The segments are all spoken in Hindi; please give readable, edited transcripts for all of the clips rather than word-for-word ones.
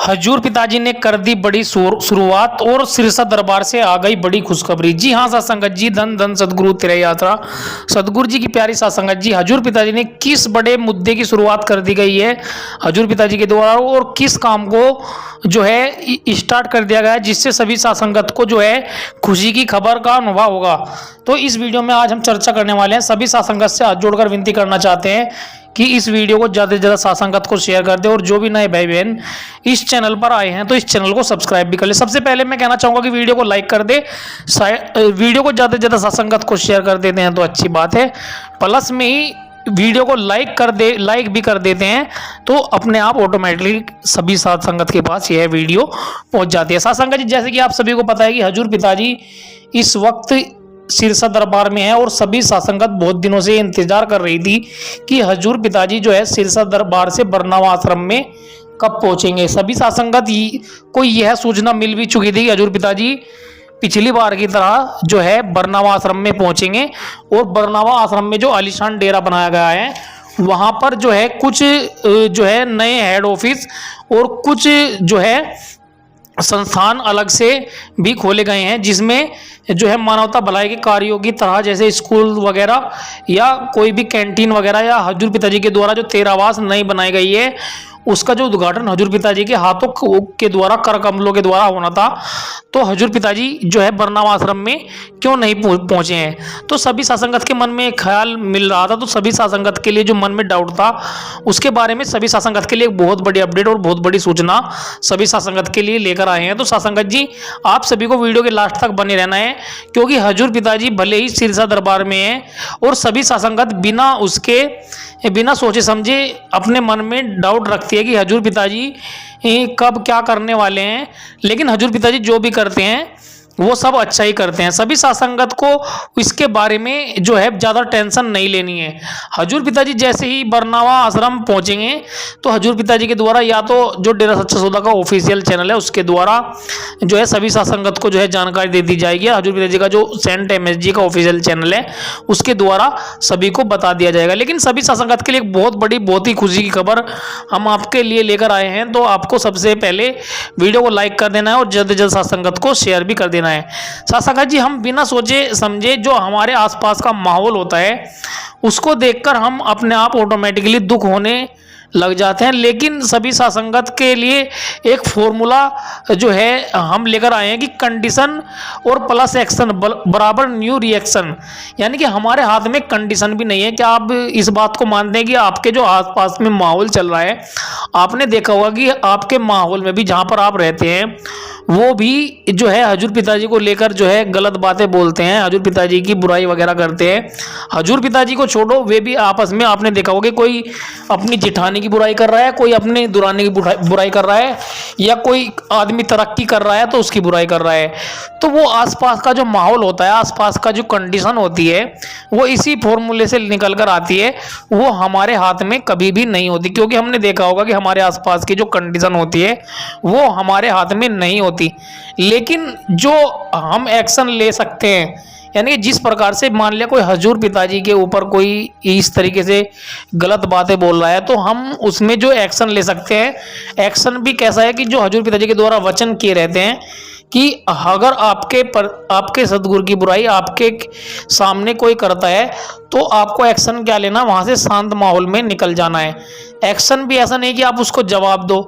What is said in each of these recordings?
हजूर पिताजी ने कर दी बड़ी शुरुआत और सिरसा दरबार से आ गई बड़ी खुशखबरी। जी हाँ सत्संगत जी, धन धन सदगुरु तेरे यात्रा। सदगुरु जी की प्यारी सत्संगत जी, हजूर पिताजी ने किस बड़े मुद्दे की शुरुआत कर दी गई है हजूर पिताजी के द्वारा, और किस काम को जो है स्टार्ट कर दिया गया है जिससे सभी सत्संगत को जो है खुशी की खबर का अनुभव होगा। तो इस वीडियो में आज हम चर्चा करने वाले हैं। सभी सत्संगत से हाथ जोड़कर विनती करना चाहते हैं कि इस वीडियो को ज़्यादा से ज़्यादा सत्संगत को शेयर कर दे, और जो भी नए भाई बहन इस चैनल पर आए हैं तो इस चैनल को सब्सक्राइब भी कर ले। सबसे पहले मैं कहना चाहूँगा कि वीडियो को लाइक कर दे, वीडियो को ज़्यादा से ज़्यादा सत्संगत को शेयर कर देते हैं तो अच्छी बात है। प्लस में ही वीडियो को लाइक भी कर देते हैं तो अपने आप ऑटोमेटिकली सभी सत्संगत के पास यह वीडियो पहुंच जाती है। सत्संगत जी, जैसे कि आप सभी को पता है कि हजूर पिताजी इस वक्त सिरसा दरबार में है, और सभी सत्संगत बहुत दिनों से इंतजार कर रही थी कि हजूर पिताजी जो है सिरसा दरबार से बरनावा आश्रम में कब पहुंचेंगे। सभी सत्संगत को यह सूचना मिल भी चुकी थी कि हजूर पिताजी पिछली बार की तरह जो है बरनावा आश्रम में पहुंचेंगे, और बरनावा आश्रम में जो आलीशान डेरा बनाया गया है वहां पर जो है कुछ जो है नए हेड ऑफिस और कुछ जो है संस्थान अलग से भी खोले गए हैं, जिसमें जो है मानवता भलाई के कार्यों की तरह जैसे स्कूल वगैरह या कोई भी कैंटीन वगैरह, या हजूर पिताजी के द्वारा जो 13 आवास नई बनाई गई है उसका जो उद्घाटन हजूर पिताजी के हाथों के द्वारा कर कमलों के द्वारा होना था। तो हजूर पिताजी जो है बरनावा आश्रम में क्यों नहीं पहुंचे हैं, तो सभी सत्संगत के मन में एक ख्याल मिल रहा था। तो सभी सत्संगत के लिए जो मन में डाउट था उसके बारे में सभी सत्संगत के लिए एक बहुत बड़ी अपडेट और बहुत बड़ी सूचना सभी सत्संगत के लिए लेकर आए हैं। तो सत्संगत जी, आप सभी को वीडियो के लास्ट तक बने रहना है, क्योंकि हजूर पिताजी भले ही सिरसा दरबार में है और सभी सत्संगत बिना सोचे समझे अपने मन में डाउट रखती है कि हजूर पिताजी कब क्या करने वाले हैं, लेकिन हजूर पिताजी जो भी करते हैं वो सब अच्छा ही करते हैं। सभी सत्संगत को इसके बारे में जो है ज़्यादा टेंशन नहीं लेनी है। हजूर पिताजी जैसे ही बरनावा आश्रम पहुंचेंगे तो हजूर पिताजी के द्वारा या तो जो डेरा सच्चा सौदा का ऑफिशियल चैनल है उसके द्वारा जो है सभी सत्संगत को जो है जानकारी दे दी जाएगी। हजूर पिताजी का जो सेंट MSG का ऑफिशियल चैनल है उसके द्वारा सभी को बता दिया जाएगा। लेकिन सभी सत्संगत के लिए एक बहुत ही खुशी की खबर हम आपके लिए लेकर आए हैं। तो आपको सबसे पहले वीडियो को लाइक कर देना है और जल्द से जल्द सत्संगत को शेयर भी कर देना है। सत्संगत जी, हम बिना सोचे समझे जो हमारे आसपास का माहौल होता है उसको देखकर हम अपने आप ऑटोमेटिकली दुख होने लग जाते हैं। लेकिन सभी सत्संगत के लिए एक फॉर्मूला जो है हम लेकर आए हैं कि कंडीशन और प्लस एक्शन बराबर न्यू रिएक्शन, यानी कि हमारे हाथ में कंडीशन भी नहीं है। क्या आप इस बात को मानते हैं कि आपके जो आसपास में माहौल चल रहा है, आपने देखा होगा कि आपके माहौल में भी जहाँ पर आप रहते हैं वो भी जो है हजूर पिताजी को लेकर जो है गलत बातें बोलते हैं, हजूर पिताजी की बुराई वगैरह करते हैं। हजूर पिताजी को छोड़ो, वे भी आपस में आपने देखा होगा कि कोई अपनी जिठानी की बुराई कर रहा है, कोई अपनी दुरानी की बुराई कर रहा है, या कोई आदमी तरक्की कर रहा है तो उसकी बुराई कर रहा है। तो वो आसपास का जो माहौल होता है, आसपास का जो कंडीशन होती है वो इसी फॉर्मूले से निकल कर आती है, वो हमारे हाथ में कभी भी नहीं होती। क्योंकि हमने देखा होगा कि हमारे आसपास की जो कंडीशन होती है वो हमारे हाथ में नहीं होती, लेकिन जो हम एक्शन ले सकते हैं, यानी कि जिस प्रकार से मान लिया कोई हजूर पिताजी के ऊपर कोई इस तरीके से गलत बातें बोल रहा है तो हम उसमें जो एक्शन ले सकते हैं। एक्शन भी कैसा है कि जो हजूर पिताजी के द्वारा वचन किए रहते हैं कि अगर आपके सदगुरु की बुराई आपके सामने कोई करता है तो आपको एक्शन क्या लेना, वहां से शांत माहौल में निकल जाना है। एक्शन भी ऐसा नहीं कि आप उसको जवाब दो,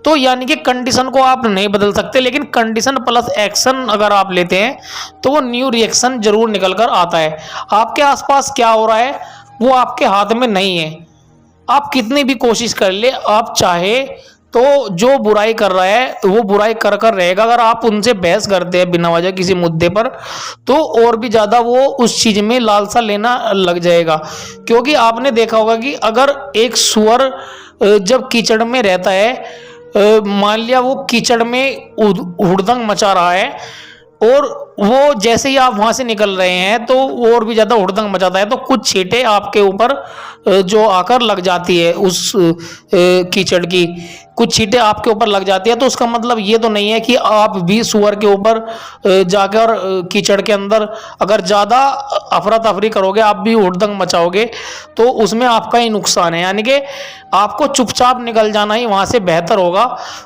तो यानी कि कंडीशन को आप नहीं बदल सकते, लेकिन कंडीशन प्लस एक्शन अगर आप लेते हैं तो वो न्यू रिएक्शन जरूर निकल कर आता है। आपके आसपास क्या हो रहा है वो आपके हाथ में नहीं है। आप कितनी भी कोशिश कर ले, आप चाहे तो जो बुराई कर रहा है वो बुराई कर रहेगा। अगर आप उनसे बहस करते हैं बिना वजह किसी मुद्दे पर तो और भी ज़्यादा वो उस चीज़ में लालसा लेना लग जाएगा। क्योंकि आपने देखा होगा कि अगर एक सुअर जब कीचड़ में रहता है, मान लिया वो कीचड़ में हुड़दंग मचा रहा है और वो जैसे ही आप वहां से निकल रहे हैं तो वो और भी ज्यादा हुड़दंग मचाता है, तो कुछ छींटे आपके ऊपर जो आकर लग जाती है उस कीचड़ की, कुछ छींटे आपके ऊपर लग जाती है। तो उसका मतलब ये तो नहीं है कि आप भी सुअर के ऊपर जाकर कीचड़ के अंदर अगर ज्यादा अफरा तफरी करोगे, आप भी हुड़दंग मचाओगे, तो उसमें आपका ही नुकसान है। यानी कि आपको चुपचाप निकल जाना ही वहां से बेहतर होगा।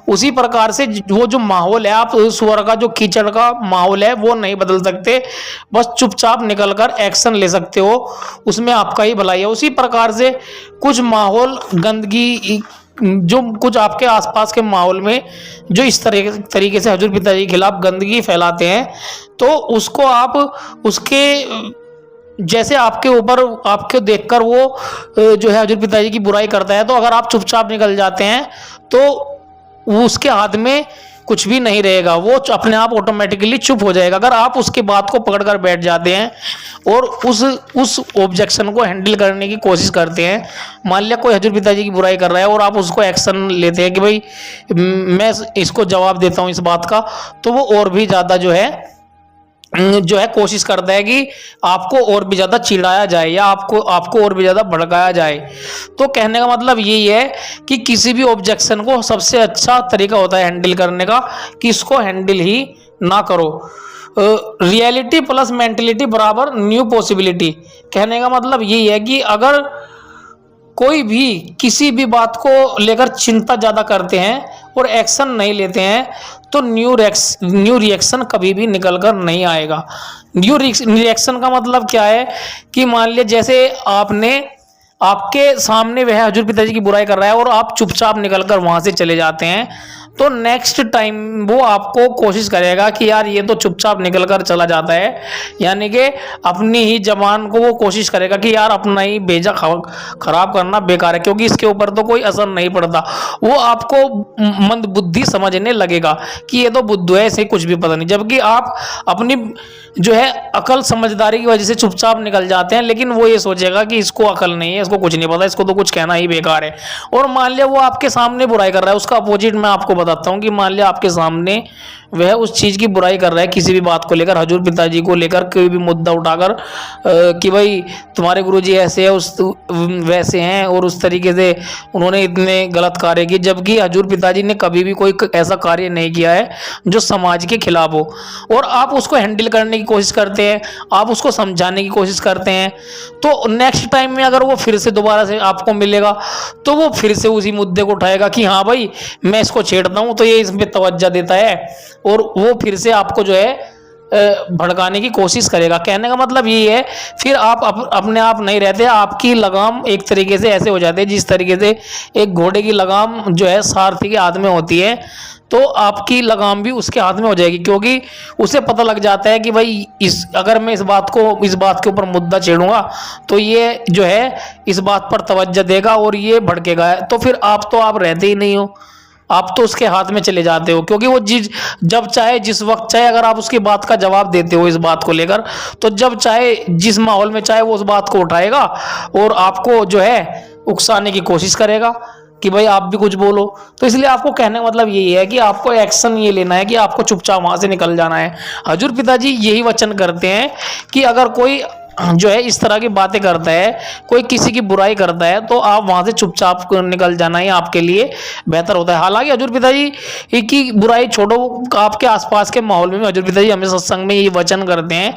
उसी प्रकार से वो जो माहौल है, आप सुअर का जो कीचड़ का माहौल है वो नहीं बदल सकते, बस चुपचाप निकलकर एक्शन ले सकते हो, उसमें आपका ही भलाई है। उसी प्रकार से कुछ माहौल गंदगी, जो कुछ आपके आसपास के माहौल में जो इस तरीके से हजूर पिताजी के खिलाफ गंदगी फैलाते हैं, तो उसको आप उसके जैसे आपके ऊपर आपके देखकर वो जो है हजूर पिताजी की बुराई करता है, तो अगर आप चुपचाप निकल जाते हैं तो वो उसके हाथ में कुछ भी नहीं रहेगा, वो अपने आप ऑटोमेटिकली चुप हो जाएगा। अगर आप उसकी बात को पकड़कर बैठ जाते हैं और उस ऑब्जेक्शन को हैंडल करने की कोशिश करते हैं, मान लिया कोई हजूर पिताजी की बुराई कर रहा है और आप उसको एक्शन लेते हैं कि भाई मैं इसको जवाब देता हूं इस बात का, तो वो और भी ज्यादा जो है कोशिश करता है कि आपको और भी ज्यादा चिढ़ाया जाए या आपको और भी ज्यादा भड़काया जाए। तो कहने का मतलब यही है कि किसी भी ऑब्जेक्शन को सबसे अच्छा तरीका होता है हैंडल करने का कि इसको हैंडल ही ना करो। रियलिटी प्लस मेंटलिटी बराबर न्यू पॉसिबिलिटी। कहने का मतलब यही है कि अगर कोई भी किसी भी बात को लेकर चिंता ज्यादा करते हैं और एक्शन नहीं लेते हैं, तो न्यू रिएक्शन कभी भी निकल कर नहीं आएगा। न्यू रिएक्शन का मतलब क्या है कि मान लिया जैसे आपके सामने वह हजूर पिताजी की बुराई कर रहा है और आप चुपचाप निकलकर वहां से चले जाते हैं, तो नेक्स्ट टाइम वो आपको कोशिश करेगा कि यार ये तो चुपचाप निकलकर चला जाता है, यानी कि अपनी ही जबान को वो कोशिश करेगा कि यार अपना ही भेजा खराब करना बेकार है, क्योंकि इसके ऊपर तो कोई असर नहीं पड़ता। वो आपको मंद बुद्धि समझने लगेगा कि ये तो बुद्धू है, इसे कुछ भी पता नहीं, जबकि आप अपनी जो है अकल समझदारी की वजह से चुपचाप निकल जाते हैं, लेकिन वो ये सोचेगा कि इसको अकल नहीं है, इसको कुछ नहीं पता, इसको तो कुछ कहना ही बेकार है। और मान लिया वो आपके सामने बुराई कर रहा है, उसका अपोजिट मैं आपको बताता हूं कि मान लिया आपके सामने वह उस चीज की बुराई कर रहा है, किसी भी बात को लेकर, हजूर पिताजी को लेकर कोई भी मुद्दा उठाकर कि भाई तुम्हारे गुरुजी ऐसे है वैसे हैं और उस तरीके से उन्होंने इतने गलत कार्य किए, जबकि हजूर पिताजी ने कभी भी कोई ऐसा कार्य नहीं किया है जो समाज के खिलाफ हो। और आप उसको हैंडल करने की कोशिश करते हैं, आप उसको समझाने की कोशिश करते हैं, तो नेक्स्ट टाइम में अगर वो फिर से दोबारा से आपको मिलेगा तो वो फिर से उसी मुद्दे को उठाएगा कि हाँ भाई मैं इसको छेड़ता हूं तो ये इस पे तवज्जो देता है, और वो फिर से आपको जो है भड़काने की कोशिश करेगा। कहने का मतलब यही है, फिर आप अपने आप नहीं रहते, आपकी लगाम एक तरीके से ऐसे हो जाते हैं जिस तरीके से एक घोड़े की लगाम जो है सारथी के हाथ में होती है, तो आपकी लगाम भी उसके हाथ में हो जाएगी, क्योंकि उसे पता लग जाता है कि भाई अगर मैं इस बात के ऊपर मुद्दा छेड़ूंगा तो ये जो है इस बात पर तवज्जो देगा और ये भड़केगा। तो फिर आप रहते ही नहीं हो, आप तो उसके हाथ में चले जाते हो, क्योंकि वो जब चाहे जिस वक्त चाहे अगर आप उसकी बात का जवाब देते हो इस बात को लेकर, तो जब चाहे जिस माहौल में चाहे वो उस बात को उठाएगा और आपको जो है उकसाने की कोशिश करेगा कि भाई आप भी कुछ बोलो। तो इसलिए आपको कहने का मतलब यही है कि आपको एक्शन ये लेना है कि आपको चुपचाप वहां से निकल जाना है। हजूर पिताजी यही वचन करते हैं कि अगर कोई जो है इस तरह की बातें करता है, कोई किसी की बुराई करता है, तो आप वहां से चुपचाप निकल जाना ही आपके लिए बेहतर होता है। हालांकि हजूर पिताजी की बुराई छोड़ो, आपके आसपास के माहौल में भी हजूर पिताजी हमें सत्संग में ये वचन करते हैं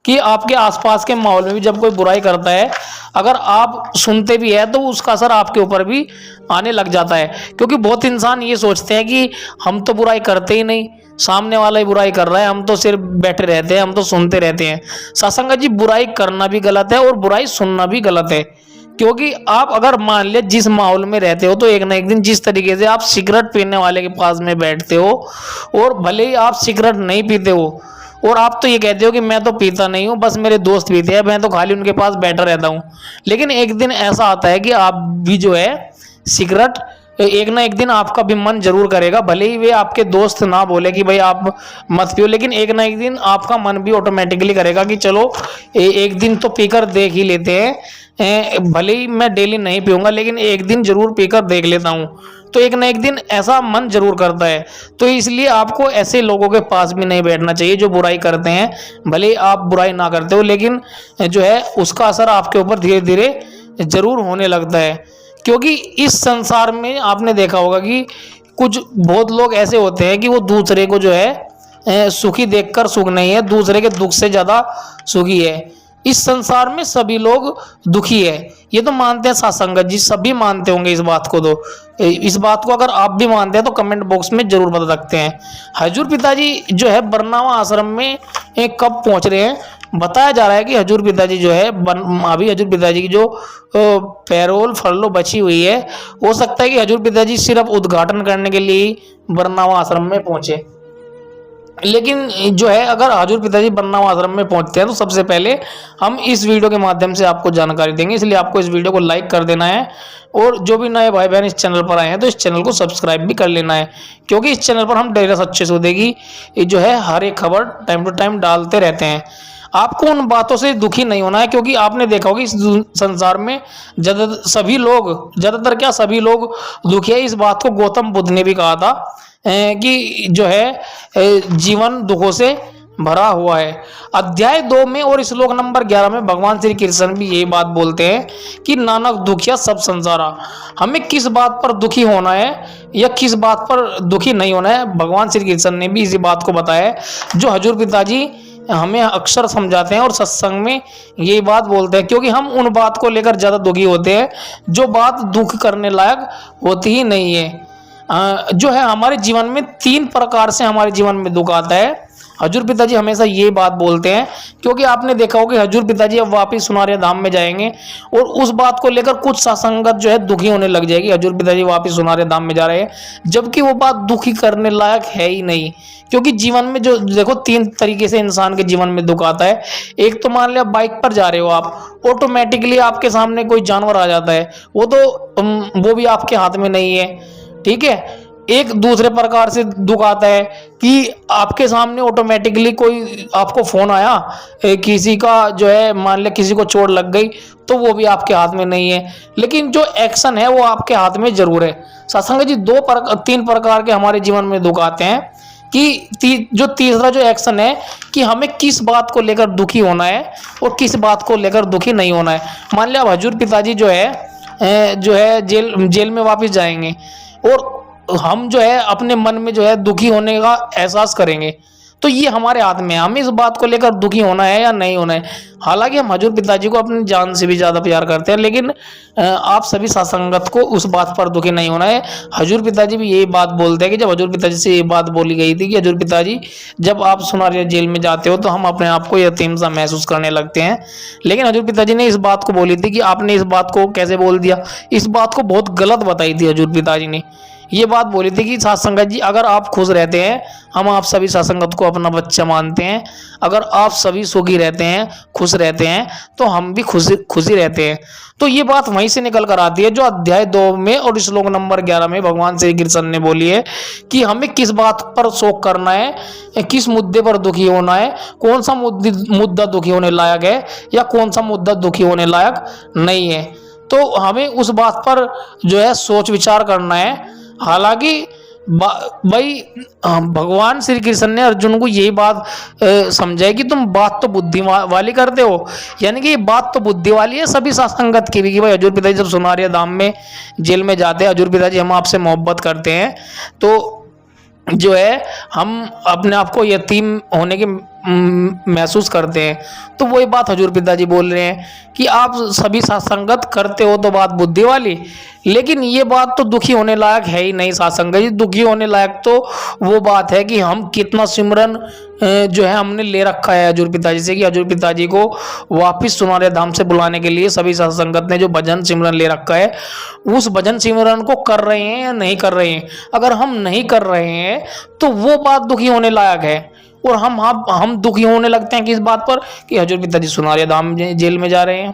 कि आपके आसपास के माहौल में भी जब कोई बुराई करता है, अगर आप सुनते भी है तो उसका असर आपके ऊपर भी आने लग जाता है, क्योंकि बहुत इंसान ये सोचते हैं कि हम तो बुराई करते ही नहीं, सामने वाला ही बुराई कर रहा है, हम तो सिर्फ बैठे रहते हैं, हम तो सुनते रहते हैं। सत्संग जी, बुराई करना भी गलत है और बुराई सुनना भी गलत है, क्योंकि आप अगर मान लिया जिस माहौल में रहते हो, तो एक ना एक दिन जिस तरीके से आप सिगरेट पीने वाले के पास में बैठते हो, और भले ही आप सिगरेट नहीं पीते हो और आप तो ये कहते हो कि मैं तो पीता नहीं हूँ, बस मेरे दोस्त पीते हैं, मैं तो खाली उनके पास बैठा रहता हूँ, लेकिन एक दिन ऐसा आता है कि आप भी जो है सिगरेट एक ना एक दिन आपका भी मन जरूर करेगा, भले ही वे आपके दोस्त ना बोले कि भाई आप मत पियो, लेकिन एक ना एक दिन आपका मन भी ऑटोमेटिकली करेगा कि चलो एक दिन तो पीकर देख ही लेते हैं, भले ही मैं डेली नहीं पीऊंगा लेकिन एक दिन जरूर पीकर देख लेता हूँ। तो एक ना एक दिन ऐसा मन जरूर करता है। तो इसलिए आपको ऐसे लोगों के पास भी नहीं बैठना चाहिए जो बुराई करते हैं। भले आप बुराई ना करते हो, लेकिन जो है उसका असर आपके ऊपर धीरे धीरे जरूर होने लगता है। क्योंकि इस संसार में आपने देखा होगा कि कुछ बहुत लोग ऐसे होते हैं कि वो दूसरे को जो है सुखी देखकर सुख नहीं है, दूसरे के दुख से ज्यादा सुखी है। इस संसार में सभी लोग दुखी है, ये तो मानते हैं सासंगत जी, सभी मानते होंगे इस बात को। तो इस बात को अगर आप भी मानते हैं तो कमेंट बॉक्स में जरूर बता सकते हैं। हजूर पिताजी जो है बरनावा आश्रम में कब पहुंच रहे हैं? बताया जा रहा है कि हजूर पिताजी जो है अभी हजूर पिताजी की जो पैरोल फरलो बची हुई है, हो सकता है कि हजूर पिताजी सिर्फ उद्घाटन करने के लिए ही बरनावा आश्रम में पहुंचे। लेकिन जो है अगर हजूर पिताजी बरनावा आश्रम में पहुंचते हैं तो सबसे पहले हम इस वीडियो के माध्यम से आपको जानकारी देंगे, इसलिए आपको इस वीडियो को लाइक कर देना है। और जो भी नए भाई बहन इस चैनल पर आए हैं तो इस चैनल को सब्सक्राइब भी कर लेना है, क्योंकि इस चैनल पर हम डेली सच्चे सौदे की जो है हर एक खबर टाइम टू टाइम डालते रहते हैं। आपको उन बातों से दुखी नहीं होना है, क्योंकि आपने देखा होगा इस संसार में ज्यादातर क्या सभी लोग दुखी है। इस बात को गौतम बुद्ध ने भी कहा था कि जो है जीवन दुखों से भरा हुआ है। अध्याय 2 में और श्लोक नंबर 11 में भगवान श्री कृष्ण भी यही बात बोलते हैं कि नानक दुखिया सब संसारा। हमें किस बात पर दुखी होना है या किस बात पर दुखी नहीं होना है, भगवान श्री कृष्ण ने भी इसी बात को बताया है, जो हजूर पिताजी हमें अक्सर समझाते हैं और सत्संग में यही बात बोलते हैं। क्योंकि हम उन बात को लेकर ज़्यादा दुखी होते हैं जो बात दुख करने लायक होती ही नहीं है। जो है हमारे जीवन में 3 प्रकार से हमारे जीवन में दुख आता है। हजूर पिताजी हमेशा ये बात बोलते हैं, क्योंकि आपने देखा होगा कि हजूर पिताजी अब वापिस सुनारिया धाम में जाएंगे और उस बात को लेकर कुछ सत्संगत जो है दुखी होने लग जाएगी। हजूर पिताजी वापिस सुनारिया धाम में जा रहे हैं, जबकि वो बात दुखी करने लायक है ही नहीं। क्योंकि जीवन में जो देखो 3 तरीके से इंसान के जीवन में दुख आता है। एक तो मान लिया बाइक पर जा रहे हो आप, ऑटोमेटिकली आपके सामने कोई जानवर आ जाता है, वो भी आपके हाथ में नहीं है, ठीक है। एक दूसरे प्रकार से दुख आता है कि आपके सामने ऑटोमेटिकली कोई आपको फोन आया किसी का जो है मान लिया किसी को चोट लग गई, तो वो भी आपके हाथ में नहीं है, लेकिन जो एक्शन है वो आपके हाथ में जरूर है। सत्संग जी 3 प्रकार के हमारे जीवन में दुख आते हैं कि जो तीसरा जो एक्शन है कि हमें किस बात को लेकर दुखी होना है और किस बात को लेकर दुखी नहीं होना है। मान लिया हजूर पिताजी जो है जेल में वापस जाएंगे और हम जो है अपने मन में जो है दुखी होने का एहसास करेंगे, तो ये हमारे हाथ में है, हमें इस बात को लेकर दुखी होना है या नहीं होना है। हालांकि हम हजूर पिताजी को अपनी जान से भी ज़्यादा प्यार करते हैं, लेकिन आप सभी सत्संगत को उस बात पर दुखी नहीं होना है। हजूर पिताजी भी यही बात बोलते हैं कि जब हजूर पिताजी से ये बात बोली गई थी कि हजूर पिताजी जब आप सुनारिया जेल में जाते हो तो हम अपने आप को यतीम सा महसूस करने लगते हैं, लेकिन हजूर पिताजी ने इस बात को बोली थी कि आपने इस बात को कैसे बोल दिया, इस बात को बहुत गलत बताई थी। हजूर पिताजी ने ये बात बोली थी कि सत्संगत जी अगर आप खुश रहते हैं, हम आप सभी सत्संगत को अपना बच्चा मानते हैं, अगर आप सभी सुखी रहते हैं, खुश रहते हैं, तो हम भी खुशी रहते हैं। तो ये बात वहीं से निकल कर आती है जो अध्याय 2 में और श्लोक नंबर 11 में भगवान श्री कृष्ण ने बोली है कि हमें किस बात पर शोक करना है, किस मुद्दे पर दुखी होना है, कौन सा मुद्दा दुखी होने लायक है या कौन सा मुद्दा दुखी होने लायक नहीं है। तो हमें उस बात पर जो है सोच विचार करना है। हालांकि भाई भगवान श्री कृष्ण ने अर्जुन को यही बात समझाई कि तुम बात तो बुद्धि वाली करते हो, यानी कि ये बात तो बुद्धि वाली है सभी सत्संगत की भी कि भाई हजूर पिताजी जब सुनारिया धाम में जेल में जाते हैं, हजूर पिताजी हम आपसे मोहब्बत करते हैं, तो जो है हम अपने आप को यतीम होने के महसूस करते हैं। तो वही बात हजूर पिताजी बोल रहे हैं कि आप सभी सत्संगत करते हो तो बात बुद्धि वाली, लेकिन ये बात तो दुखी होने लायक है ही नहीं। सत्संगत जी दुखी होने लायक तो वो बात है कि हम कितना सिमरन जो है हमने ले रखा है हजूर पिताजी से, कि हजूर पिताजी को वापिस सुनारिया धाम से बुलाने के लिए सभी सत्संगत ने जो भजन सिमरन ले रखा है उस भजन सिमरन को कर रहे हैं या नहीं कर रहे हैं। अगर हम नहीं कर रहे हैं तो वो बात दुखी होने लायक है, और हम दुखी होने लगते हैं कि इस बात पर कि हजूर पिताजी सुनारिया धाम जेल में जा रहे हैं।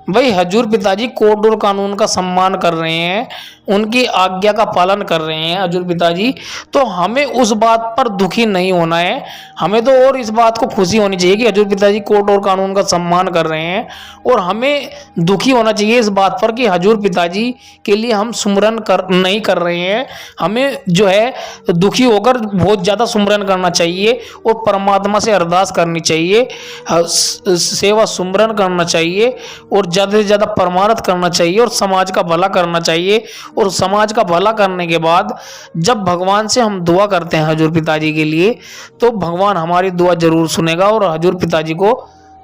भाई हजूर पिताजी कोर्ट और कानून का सम्मान कर रहे हैं, उनकी आज्ञा का पालन कर रहे हैं हजूर पिताजी, तो हमें उस बात पर दुखी नहीं होना है। हमें तो और इस बात को खुशी होनी चाहिए कि हजूर पिताजी कोर्ट और कानून का सम्मान कर रहे हैं, और हमें दुखी होना चाहिए इस बात पर कि हजूर पिताजी के लिए हम सुमरन नहीं कर रहे हैं। हमें जो है दुखी होकर बहुत ज़्यादा सुमरन करना चाहिए और परमात्मा से अरदास करनी चाहिए, सेवा सुमरन करना चाहिए और ज़्यादा से ज़्यादा परमार्थ करना चाहिए और समाज का भला करना चाहिए। और समाज का भला करने के बाद जब भगवान से हम दुआ करते हैं हजूर पिताजी के लिए, तो भगवान हमारी दुआ जरूर सुनेगा और हजूर पिताजी को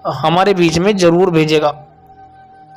हमारे बीच में जरूर भेजेगा।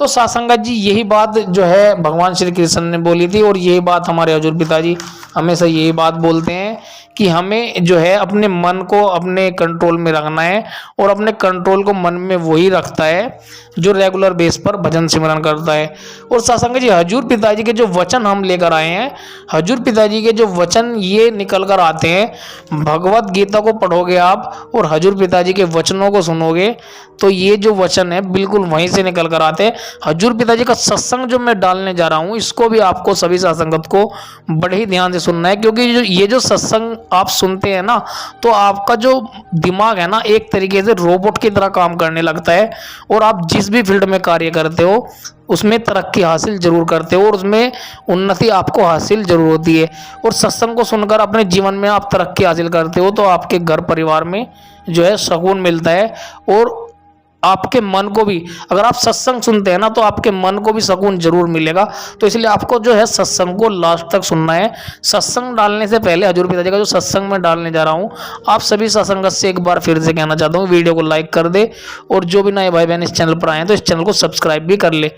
तो सासंगत जी यही बात जो है भगवान श्री कृष्ण ने बोली थी, और यही बात हमारे हजूर पिताजी हमेशा यही बात बोलते हैं कि हमें जो है अपने मन को अपने कंट्रोल में रखना है, और अपने कंट्रोल को मन में वही रखता है जो रेगुलर बेस पर भजन सिमरन करता है। और सासंगत जी हजूर पिताजी के जो वचन हम लेकर आए हैं, हजूर पिताजी के जो वचन ये निकल कर आते हैं, भगवत गीता को पढ़ोगे आप और हजूर पिताजी के वचनों को सुनोगे तो ये जो वचन है बिल्कुल वहीं से निकल कर आते हैं। हजूर पिताजी का सत्संग जो मैं डालने जा रहा हूँ, इसको भी आपको सभी सासंगत को बड़े ही ध्यान से सुनना है, क्योंकि ये जो सत्संग आप सुनते हैं ना, तो आपका जो दिमाग है ना एक तरीके से रोबोट की तरह काम करने लगता है, और आप जिस भी फील्ड में कार्य करते हो उसमें तरक्की हासिल जरूर करते हो और उसमें उन्नति आपको हासिल जरूर होती है। और सत्संग को सुनकर अपने जीवन में आप तरक्की हासिल करते हो तो आपके घर परिवार में जो है सुकून मिलता है, और आपके मन को भी, अगर आप सत्संग सुनते हैं ना तो आपके मन को भी सुकून जरूर मिलेगा। तो इसलिए आपको जो है सत्संग को लास्ट तक सुनना है। सत्संग डालने से पहले हजूर पिताजी का जो सत्संग में डालने जा रहा हूँ, आप सभी सत्संगत से एक बार फिर से कहना चाहता हूँ वीडियो को लाइक कर दे, और जो भी नए भाई बहन इस चैनल पर आए हैं तो इस चैनल को सब्सक्राइब भी कर ले,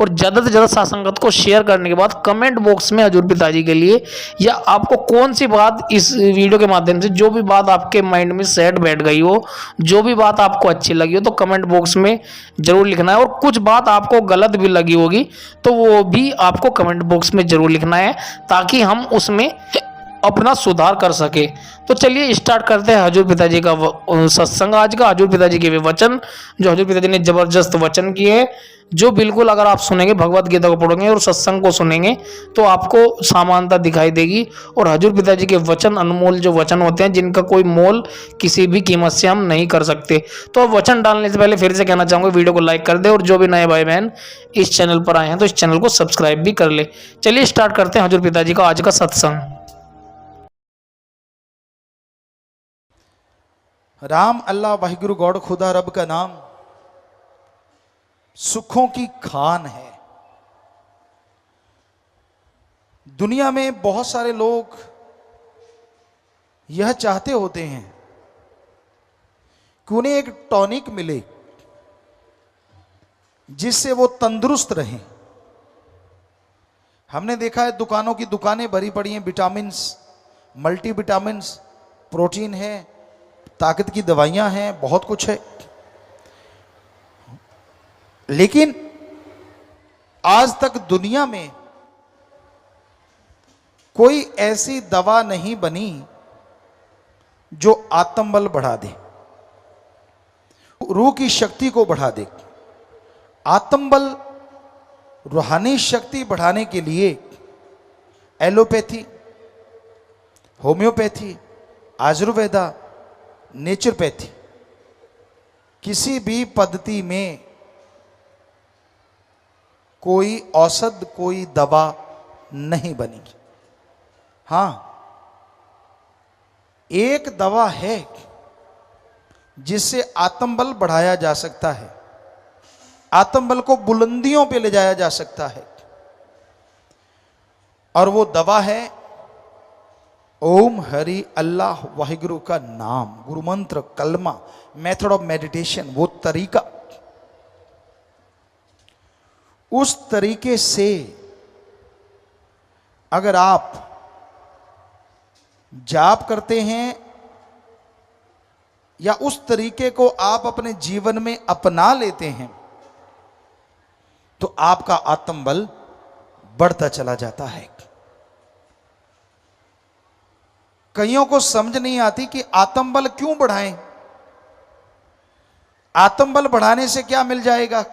और ज़्यादा से ज़्यादा सत्संगत को शेयर करने के बाद कमेंट बॉक्स में हजूर पिताजी के लिए या आपको कौन सी बात इस वीडियो के माध्यम से, जो भी बात आपके माइंड में सेट बैठ गई हो, जो भी बात आपको अच्छी लगी हो, तो कमेंट बॉक्स में जरूर लिखना है। और कुछ बात आपको गलत भी लगी होगी तो वो भी आपको कमेंट बॉक्स में जरूर लिखना है, ताकि हम उसमें अपना सुधार कर सके। तो चलिए स्टार्ट करते हैं हजूर पिताजी का सत्संग आज का। हजूर पिताजी के वे वचन जो हजूर पिताजी ने जबरदस्त वचन किए, जो बिल्कुल अगर आप सुनेंगे, भगवत गीता को पढ़ोगे और सत्संग को सुनेंगे तो आपको समानता दिखाई देगी। और हजूर पिताजी के वचन अनमोल जो वचन होते हैं, जिनका कोई मोल किसी भी कीमत से हम नहीं कर सकते। तो वचन डालने से पहले फिर से कहना चाहूँगा वीडियो को लाइक कर दे, और जो भी नए भाई बहन इस चैनल पर आए हैं तो इस चैनल को सब्सक्राइब भी कर ले। चलिए स्टार्ट करते हैं हजूर पिताजी का आज का सत्संग। राम अल्लाह वाहिगुरु गॉड खुदा रब का नाम सुखों की खान है। दुनिया में बहुत सारे लोग यह चाहते होते हैं कि उन्हें एक टॉनिक मिले जिससे वो तंदुरुस्त रहें। हमने देखा है दुकानों की दुकानें भरी पड़ी हैं, विटामिन्स, मल्टीविटामिन्स, प्रोटीन है, ताकत की दवाइयां हैं, बहुत कुछ है। लेकिन आज तक दुनिया में कोई ऐसी दवा नहीं बनी जो आत्मबल बढ़ा दे, रूह की शक्ति को बढ़ा दे। आत्मबल, रूहानी शक्ति बढ़ाने के लिए एलोपैथी, होम्योपैथी, आयुर्वेदा, नेचुरोपैथी, किसी भी पद्धति में कोई औषध, कोई दवा नहीं बनी। हाँ, एक दवा है जिससे आत्मबल बढ़ाया जा सकता है, आत्मबल को बुलंदियों पे ले जाया जा सकता है, और वो दवा है ओम हरि अल्लाह वाहिगुरु का नाम, गुरु मंत्र, कलमा, मेथड ऑफ मेडिटेशन, वो तरीका। उस तरीके से अगर आप जाप करते हैं या उस तरीके को आप अपने जीवन में अपना लेते हैं तो आपका आत्मबल बढ़ता चला जाता है। कईयों को समझ नहीं आती कि आत्मबल क्यों बढ़ाएं, आत्मबल बढ़ाने से क्या मिल जाएगा।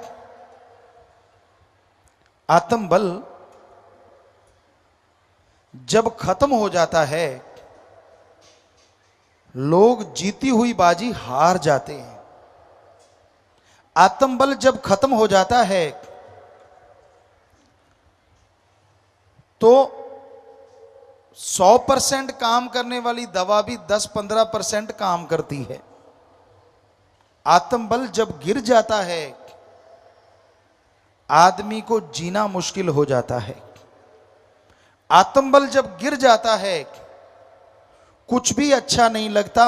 आत्म बल जब खत्म हो जाता है, लोग जीती हुई बाजी हार जाते हैं। आत्मबल जब खत्म हो जाता है तो 100% काम करने वाली दवा भी 10-15% काम करती है। आत्मबल जब गिर जाता है, आदमी को जीना मुश्किल हो जाता है। आत्मबल जब गिर जाता है, कुछ भी अच्छा नहीं लगता,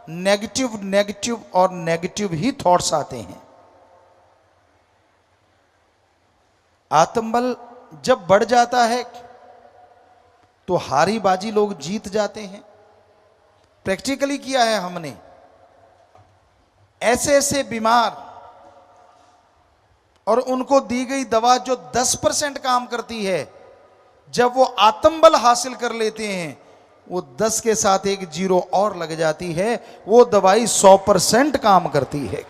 नेगेटिव नेगेटिव और नेगेटिव ही थॉट्स आते हैं। आत्मबल जब बढ़ जाता है तो हारी बाजी लोग जीत जाते हैं। प्रैक्टिकली किया है हमने। ऐसे ऐसे बीमार और उनको दी गई दवा जो 10% काम करती है, जब वो आत्मबल हासिल कर लेते हैं, वो 10 के साथ एक जीरो और लग जाती है, वो दवाई 100% काम करती है।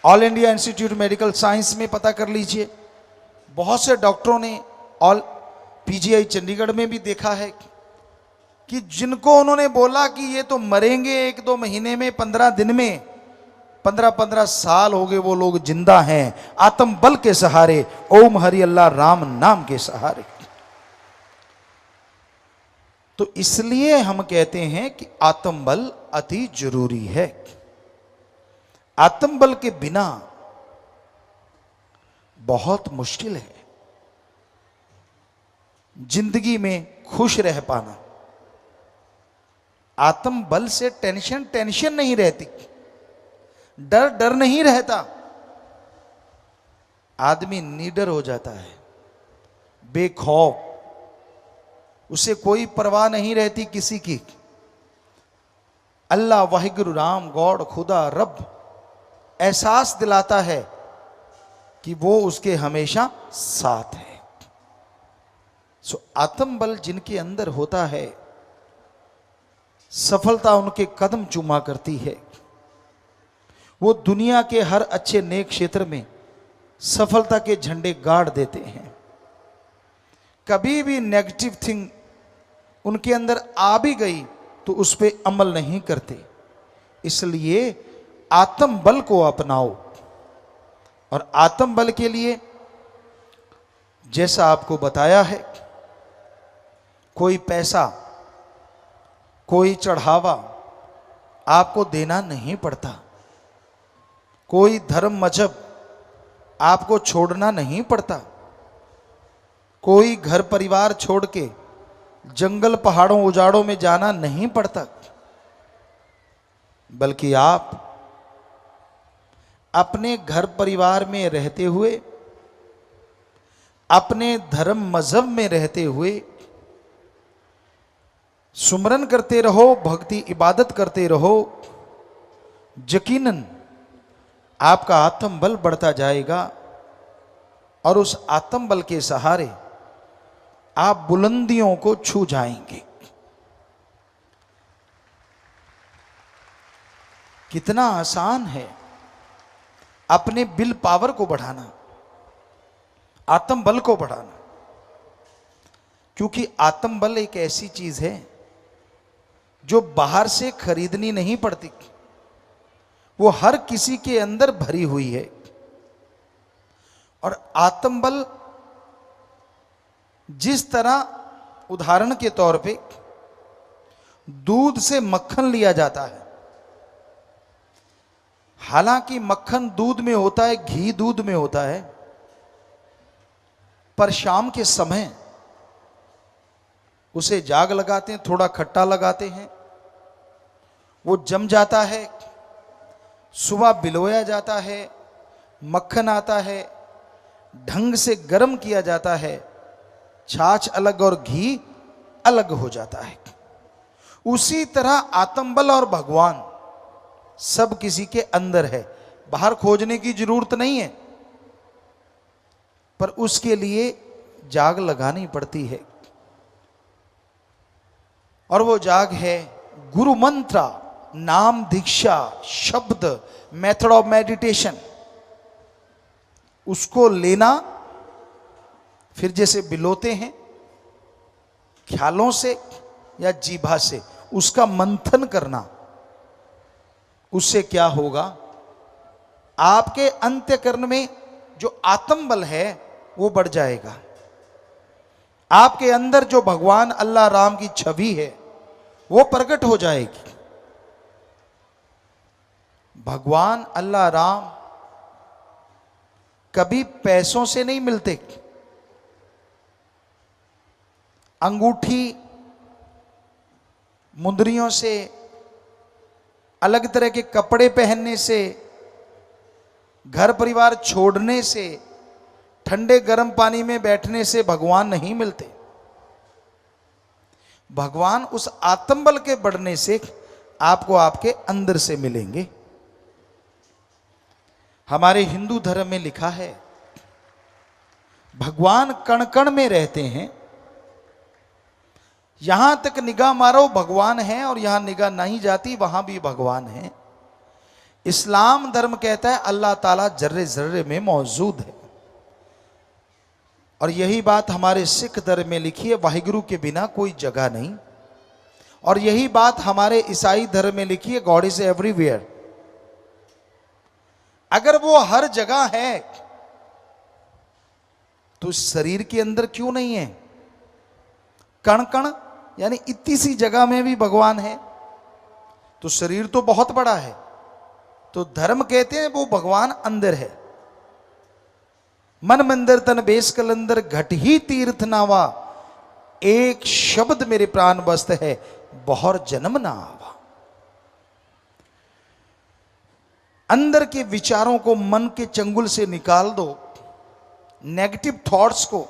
All India institute medical science में पता कर लीजिए। बहुत से डॉक्टरों ने ऑल पीजीआई चंडीगढ़ में भी देखा है कि जिनको उन्होंने बोला कि ये तो मरेंगे 1-2 महीने में, 15 दिन में, 15-15 साल हो गए वो लोग जिंदा हैं, आत्म बल के सहारे, ओम हरि अल्लाह राम नाम के सहारे। तो इसलिए हम कहते हैं कि आत्म बल अति जरूरी है। आत्म बल के बिना बहुत मुश्किल है जिंदगी में खुश रह पाना। आत्म बल से टेंशन नहीं रहती, डर नहीं रहता। आदमी निडर हो जाता है, बेखौफ, उसे कोई परवाह नहीं रहती किसी की। अल्लाह वाहिगुरु राम गॉड खुदा रब एहसास दिलाता है कि वो उसके हमेशा साथ है। सो आत्म बल जिनके अंदर होता है, सफलता उनके कदम चूमा करती है। वो दुनिया के हर अच्छे नेक क्षेत्र में सफलता के झंडे गाड़ देते हैं। कभी भी नेगेटिव थिंग उनके अंदर आ भी गई तो उस पर अमल नहीं करते। इसलिए आत्म बल को अपनाओ। और आत्म बल के लिए जैसा आपको बताया है, कोई पैसा, कोई चढ़ावा आपको देना नहीं पड़ता, कोई धर्म मजहब आपको छोड़ना नहीं पड़ता, कोई घर परिवार छोड़ के जंगल पहाड़ों उजाड़ों में जाना नहीं पड़ता, बल्कि आप अपने घर परिवार में रहते हुए, अपने धर्म मजहब में रहते हुए सुमरन करते रहो, भक्ति इबादत करते रहो। यकीनन आपका आत्म बल बढ़ता जाएगा और उस आत्म बल के सहारे आप बुलंदियों को छू जाएंगे। कितना आसान है अपने विल पावर को बढ़ाना, आत्म बल को बढ़ाना। क्योंकि आत्म बल एक ऐसी चीज है जो बाहर से खरीदनी नहीं पड़ती, वो हर किसी के अंदर भरी हुई है। और आत्म बल जिस तरह उदाहरण के तौर पे दूध से मक्खन लिया जाता है, हालांकि मक्खन दूध में होता है, घी दूध में होता है, पर शाम के समय उसे जाग लगाते हैं, थोड़ा खट्टा लगाते हैं, वो जम जाता है, सुबह बिलोया जाता है, मक्खन आता है, ढंग से गर्म किया जाता है, छाछ अलग और घी अलग हो जाता है। उसी तरह आत्मबल और भगवान सब किसी के अंदर है, बाहर खोजने की जरूरत नहीं है, पर उसके लिए जाग लगानी पड़ती है। और वो जाग है गुरु मंत्र, नाम, दीक्षा, शब्द, मेथड ऑफ मेडिटेशन। उसको लेना, फिर जैसे बिलोते हैं ख्यालों से या जीभा से, उसका मंथन करना। उससे क्या होगा, आपके अंतःकरण में जो आत्म बल है वो बढ़ जाएगा। आपके अंदर जो भगवान अल्लाह राम की छवि है वो प्रकट हो जाएगी। भगवान अल्लाह राम कभी पैसों से नहीं मिलते। अंगूठी, मुंदरियों से, अलग तरह के कपड़े पहनने से, घर परिवार छोड़ने से, ठंडे गर्म पानी में बैठने से भगवान नहीं मिलते। भगवान उस आत्मबल के बढ़ने से आपको आपके अंदर से मिलेंगे। हमारे हिंदू धर्म में लिखा है भगवान कण कण में रहते हैं। यहां तक निगाह मारो भगवान है, और यहां निगाह नहीं जाती वहां भी भगवान है। इस्लाम धर्म कहता है अल्लाह ताला जर्रे जर्रे में मौजूद है, और यही बात हमारे सिख धर्म में लिखी है, वाहिगुरु के बिना कोई जगह नहीं। और यही बात हमारे ईसाई धर्म में लिखी है, गॉड इज एवरीवेयर। अगर वो हर जगह है तो इस शरीर के अंदर क्यों नहीं है? कण कण यानी इतनी सी जगह में भी भगवान है, तो शरीर तो बहुत बड़ा है। तो धर्म कहते हैं वो भगवान अंदर है। मन मंदिर तन बेस कलंदर घट ही तीर्थ नावा, एक शब्द मेरे प्राण बस्त है बहुर जन्म ना आवा। अंदर के विचारों को मन के चंगुल से निकाल दो, नेगेटिव थॉट्स को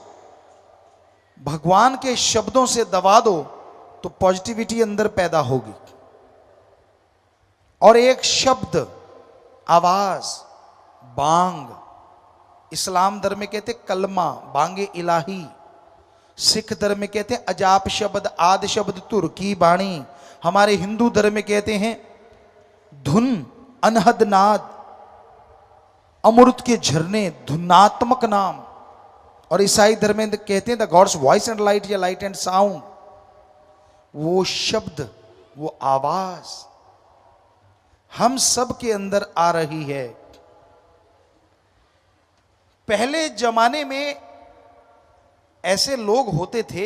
भगवान के शब्दों से दबा दो, तो पॉजिटिविटी अंदर पैदा होगी। और एक शब्द, आवाज, बांग, इस्लाम धर्म में कहते कलमा, बांगे इलाही। सिख धर्म में कहते हैं अजाप शब्द, आदि शब्द, तुर की बाणी। हमारे हिंदू धर्म में कहते हैं धुन, अनहद नाद, अमृत के झरने, धुनात्मक नाम। और ईसाई धर्म में कहते हैं the gods voice and light या लाइट एंड साउंड। वो शब्द, वो आवाज हम सब के अंदर आ रही है। पहले जमाने में ऐसे लोग होते थे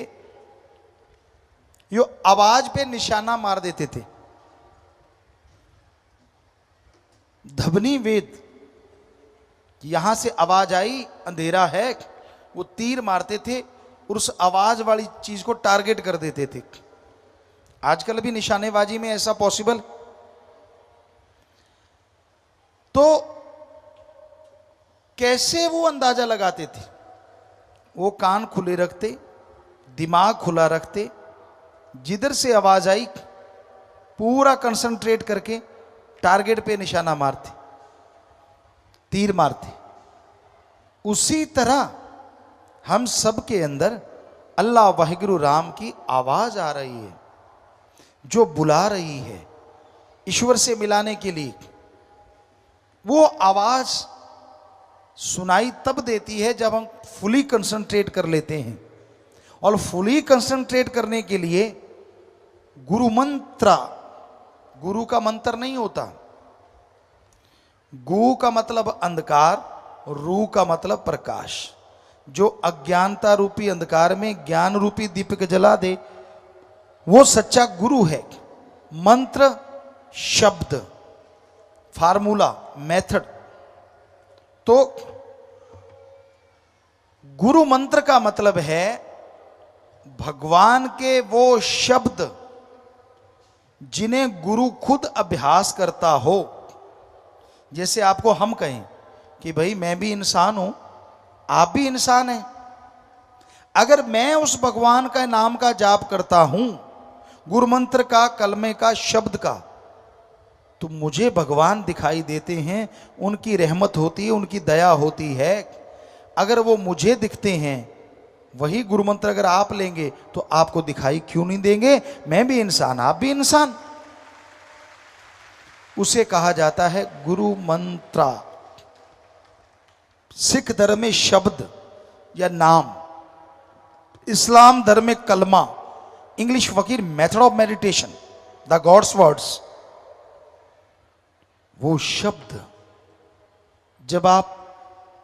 जो आवाज पे निशाना मार देते थे। धवनी वेद, यहां से आवाज आई, अंधेरा है, वो तीर मारते थे और उस आवाज वाली चीज को टारगेट कर देते थे। आजकल भी निशानेबाजी में ऐसा पॉसिबल। तो कैसे वो अंदाजा लगाते थे? वो कान खुले रखते, दिमाग खुला रखते, जिधर से आवाज आई पूरा कंसंट्रेट करके टारगेट पे निशाना मारते, तीर मारते। उसी तरह हम सब के अंदर अल्लाह वाहिगुरु राम की आवाज आ रही है, जो बुला रही है ईश्वर से मिलाने के लिए। वो आवाज सुनाई तब देती है जब हम फुली कंसंट्रेट कर लेते हैं। और फुली कंसंट्रेट करने के लिए गुरु मंत्र, गुरु का मंत्र नहीं होता। गु का मतलब अंधकार, रू का मतलब प्रकाश। जो अज्ञानता रूपी अंधकार में ज्ञान रूपी दीपक जला दे, वो सच्चा गुरु है। मंत्र, शब्द, फार्मूला, मेथड। तो गुरु मंत्र का मतलब है भगवान के वो शब्द जिन्हें गुरु खुद अभ्यास करता हो। जैसे आपको हम कहें कि भाई मैं भी इंसान हूं, आप भी इंसान हैं। अगर मैं उस भगवान का नाम का जाप करता हूं, गुरु मंत्र का, कलमे का, शब्द का, तो मुझे भगवान दिखाई देते हैं। उनकी रहमत होती है, उनकी दया होती है। अगर वो मुझे दिखते हैं, वही गुरु मंत्र अगर आप लेंगे तो आपको दिखाई क्यों नहीं देंगे? मैं भी इंसान, आप भी इंसान। उसे कहा जाता है गुरु मंत्र। सिख धर्म में शब्द या नाम, इस्लाम धर्म में कलमा, इंग्लिश फकीर method of meditation, the gods words. वो शब्द जब आप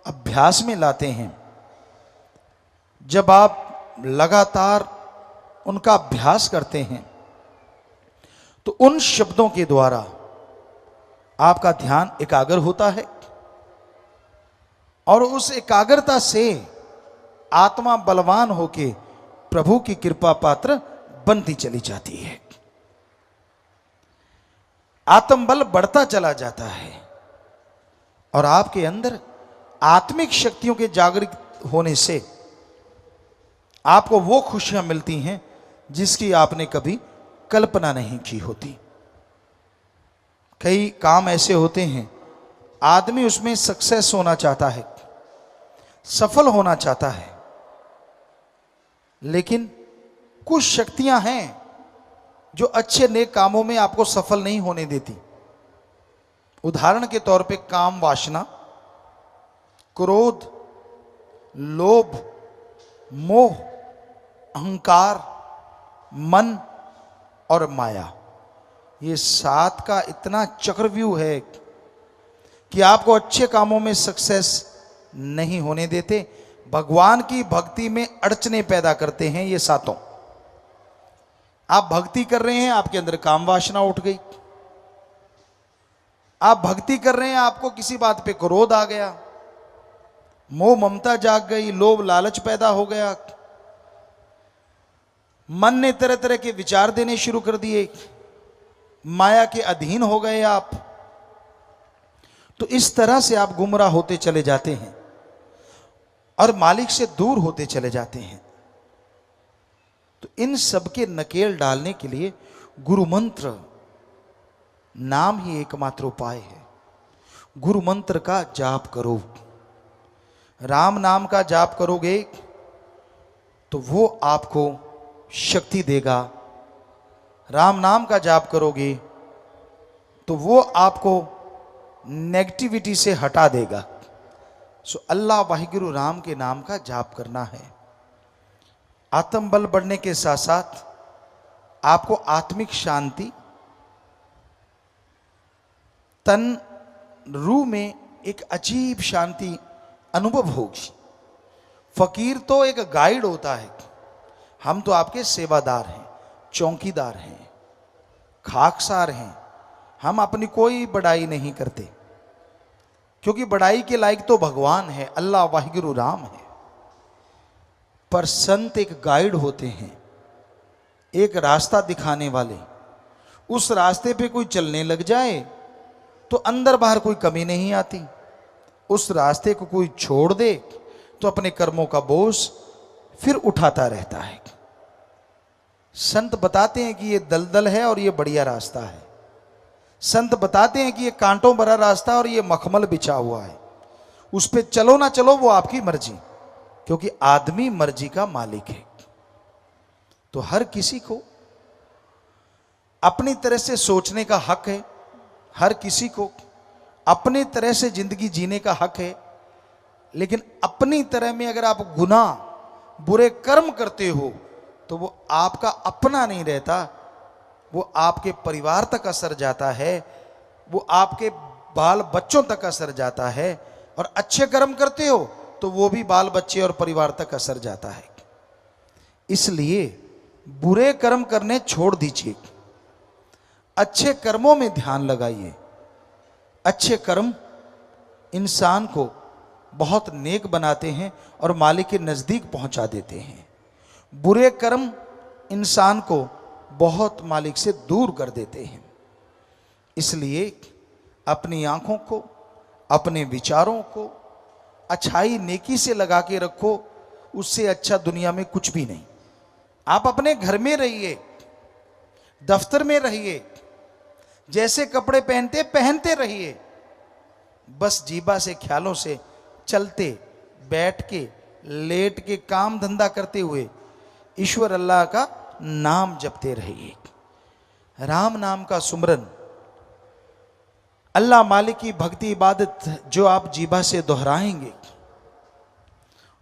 अभ्यास में लाते हैं, जब आप लगातार उनका अभ्यास करते हैं, तो उन शब्दों के द्वारा आपका ध्यान एकाग्र होता है और उस एकाग्रता से आत्मा बलवान होके प्रभु की कृपा पात्र बनती चली जाती है। आत्मबल बढ़ता चला जाता है और आपके अंदर आत्मिक शक्तियों के जागृत होने से आपको वो खुशियां मिलती हैं जिसकी आपने कभी कल्पना नहीं की होती। कई काम ऐसे होते हैं, आदमी उसमें सक्सेस होना चाहता है, सफल होना चाहता है, लेकिन कुछ शक्तियां हैं जो अच्छे नेक कामों में आपको सफल नहीं होने देती। उदाहरण के तौर पे काम वासना, क्रोध, लोभ, मोह, अहंकार, मन और माया, ये 7 का इतना चक्रव्यूह है कि आपको अच्छे कामों में सक्सेस नहीं होने देते, भगवान की भक्ति में अड़चने पैदा करते हैं ये 7। आप भक्ति कर रहे हैं, आपके अंदर काम वासना उठ गई। आप भक्ति कर रहे हैं, आपको किसी बात पे क्रोध आ गया, मोह ममता जाग गई, लोभ लालच पैदा हो गया, मन ने तरह तरह के विचार देने शुरू कर दिए, माया के अधीन हो गए आप। तो इस तरह से आप गुमराह होते चले जाते हैं और मालिक से दूर होते चले जाते हैं। तो इन सब के नकेल डालने के लिए गुरु मंत्र नाम ही एकमात्र उपाय है। गुरु मंत्र का जाप करो, राम नाम का जाप करोगे तो वो आपको शक्ति देगा। राम नाम का जाप करोगे तो वो आपको नेगेटिविटी से हटा देगा। सो अल्लाह वाहिगुरु राम के नाम का जाप करना है। आत्मबल बढ़ने के साथ साथ आपको आत्मिक शांति, तन रूह में एक अजीब शांति अनुभव होगी। फकीर तो एक गाइड होता है, हम तो आपके सेवादार हैं, चौकीदार हैं, खाकसार हैं। हम अपनी कोई बड़ाई नहीं करते, क्योंकि बड़ाई के लायक तो भगवान है, अल्लाह वाहिगुरु राम है। पर संत एक गाइड होते हैं, एक रास्ता दिखाने वाले। उस रास्ते पे कोई चलने लग जाए तो अंदर बाहर कोई कमी नहीं आती। उस रास्ते को कोई छोड़ दे तो अपने कर्मों का बोझ फिर उठाता रहता है। संत बताते हैं कि ये दलदल है और ये बढ़िया रास्ता है। संत बताते हैं कि ये कांटों भरा रास्ता और ये मखमल बिछा हुआ है, उस पे चलो ना चलो वो आपकी मर्जी, क्योंकि आदमी मर्जी का मालिक है। तो हर किसी को अपनी तरह से सोचने का हक है, हर किसी को अपनी तरह से जिंदगी जीने का हक है। लेकिन अपनी तरह में अगर आप गुनाह, बुरे कर्म करते हो तो वो आपका अपना नहीं रहता, वो आपके परिवार तक असर जाता है, वो आपके बाल बच्चों तक असर जाता है। और अच्छे कर्म करते हो तो वो भी बाल बच्चे और परिवार तक असर जाता है। इसलिए बुरे कर्म करने छोड़ दीजिए, अच्छे कर्मों में ध्यान लगाइए। अच्छे कर्म इंसान को बहुत नेक बनाते हैं और मालिक के नज़दीक पहुंचा देते हैं। बुरे कर्म इंसान को बहुत मालिक से दूर कर देते हैं। इसलिए अपनी आंखों को, अपने विचारों को अच्छाई नेकी से लगा के रखो, उससे अच्छा दुनिया में कुछ भी नहीं। आप अपने घर में रहिए, दफ्तर में रहिए, जैसे कपड़े पहनते पहनते रहिए, बस जीबा से ख्यालों से चलते, बैठ के, लेट के, काम धंधा करते हुए ईश्वर अल्लाह का नाम जपते रहिए। राम नाम का सुमरन, अल्लाह मालिक की भक्ति इबादत जो आप जीबा से दोहराएंगे,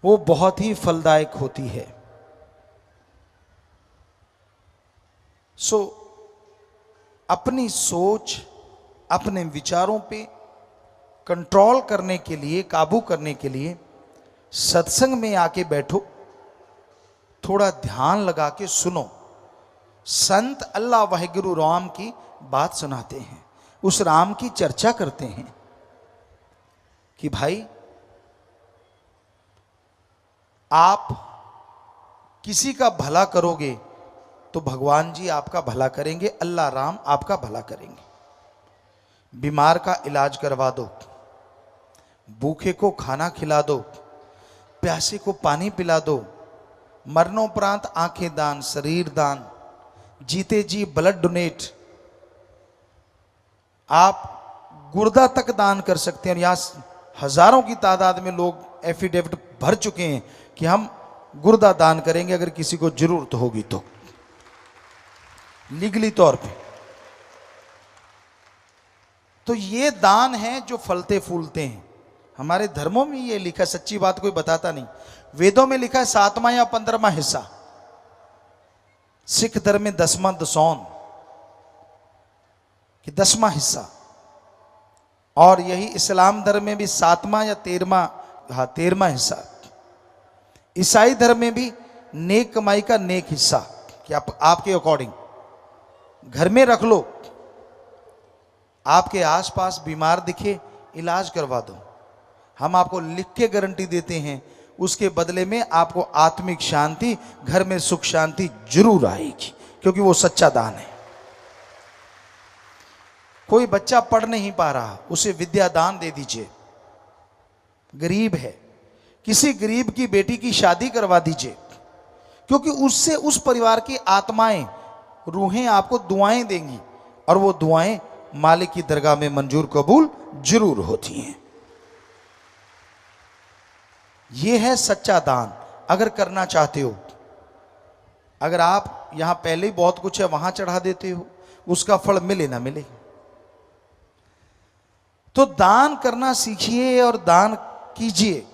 वो बहुत ही फलदायक होती है। सो अपनी सोच, अपने विचारों पे कंट्रोल करने के लिए, काबू करने के लिए सत्संग में आके बैठो, थोड़ा ध्यान लगा के सुनो। संत अल्लाह वाहिगुरु राम की बात सुनाते हैं, उस राम की चर्चा करते हैं कि भाई आप किसी का भला करोगे तो भगवान जी आपका भला करेंगे, अल्लाह राम आपका भला करेंगे। बीमार का इलाज करवा दो, भूखे को खाना खिला दो, प्यासे को पानी पिला दो, मरणोपरांत आंखें दान, शरीर दान, जीते जी ब्लड डोनेट, आप गुर्दा तक दान कर सकते हैं। यहां हजारों की तादाद में लोग एफिडेविट भर चुके हैं कि हम गुर्दा दान करेंगे अगर किसी को जरूरत होगी तो, लीगली तौर पे। तो ये दान है जो फलते फूलते हैं। हमारे धर्मों में ये लिखा, सच्ची बात कोई बताता नहीं। वेदों में लिखा है 7वां या 15वां हिस्सा, सिख धर्म में 10वां दसौन कि 10वां हिस्सा, और यही इस्लाम धर्म में भी 7वां या 13वां हिस्सा। ईसाई धर्म में भी नेक कमाई का नेक हिस्सा कि आपके अकॉर्डिंग घर में रख लो, आपके आसपास बीमार दिखे इलाज करवा दो, हम आपको लिख के गारंटी देते हैं, उसके बदले में आपको आत्मिक शांति, घर में सुख शांति जरूर आएगी, क्योंकि वो सच्चा दान है। कोई बच्चा पढ़ नहीं पा रहा, उसे विद्या दान दे दीजिए। गरीब है, किसी गरीब की बेटी की शादी करवा दीजिए, क्योंकि उससे उस परिवार की आत्माएं, रूहें आपको दुआएं देंगी, और वो दुआएं मालिक की दरगाह में मंजूर कबूल जरूर होती हैं। ये है सच्चा दान। अगर करना चाहते हो, अगर आप यहां पहले ही बहुत कुछ है वहां चढ़ा देते हो, उसका फल मिले ना मिले, तो दान करना सीखिए और दान कीजिए,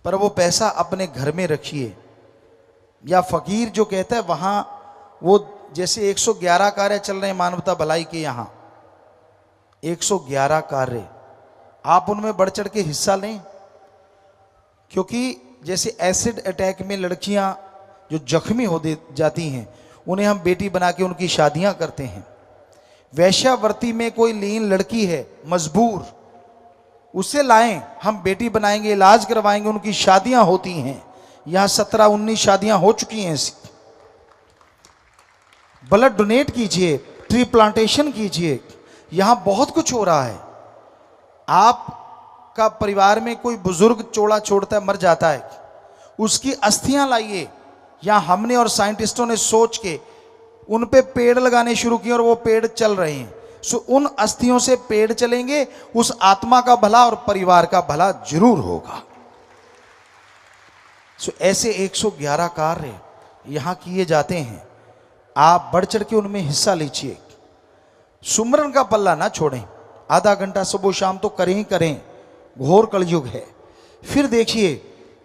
पर वो पैसा अपने घर में रखिए। या फकीर जो कहता है वहां, वो जैसे 111 कार्य चल रहे हैं मानवता भलाई के, यहां 111 कार्य, आप उनमें बढ़ चढ़ के हिस्सा लें। क्योंकि जैसे एसिड अटैक में लड़कियां जो जख्मी हो जाती हैं, उन्हें हम बेटी बना के उनकी शादियां करते हैं। वैश्यावर्ती में कोई लीन लड़की है मजबूर, उसे लाएं, हम बेटी बनाएंगे, इलाज करवाएंगे, उनकी शादियां होती हैं। यहां 17-19 शादियां हो चुकी हैं ऐसी। ब्लड डोनेट कीजिए, ट्री प्लांटेशन कीजिए, यहां बहुत कुछ हो रहा है। आपका परिवार में कोई बुजुर्ग चोड़ा छोड़ता है, मर जाता है, उसकी अस्थियां लाइए। यहां हमने और साइंटिस्टों ने सोच के उन पे पेड़ लगाने शुरू किए और वो पेड़ चल रहे हैं। सो उन अस्थियों से पेड़ चलेंगे, उस आत्मा का भला और परिवार का भला जरूर होगा। सो ऐसे 111 कार्य यहां किए जाते हैं, आप बढ़ चढ़ के उनमें हिस्सा लीजिए। सुमरन का पल्ला ना छोड़ें, आधा घंटा सुबह शाम तो करें ही करें, घोर कलयुग है। फिर देखिए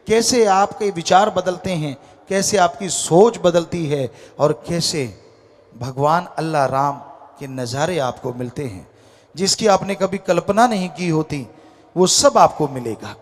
कैसे आपके विचार बदलते हैं, कैसे आपकी सोच बदलती है, और कैसे भगवान अल्लाह राम के नज़ारे आपको मिलते हैं, जिसकी आपने कभी कल्पना नहीं की होती, वो सब आपको मिलेगा।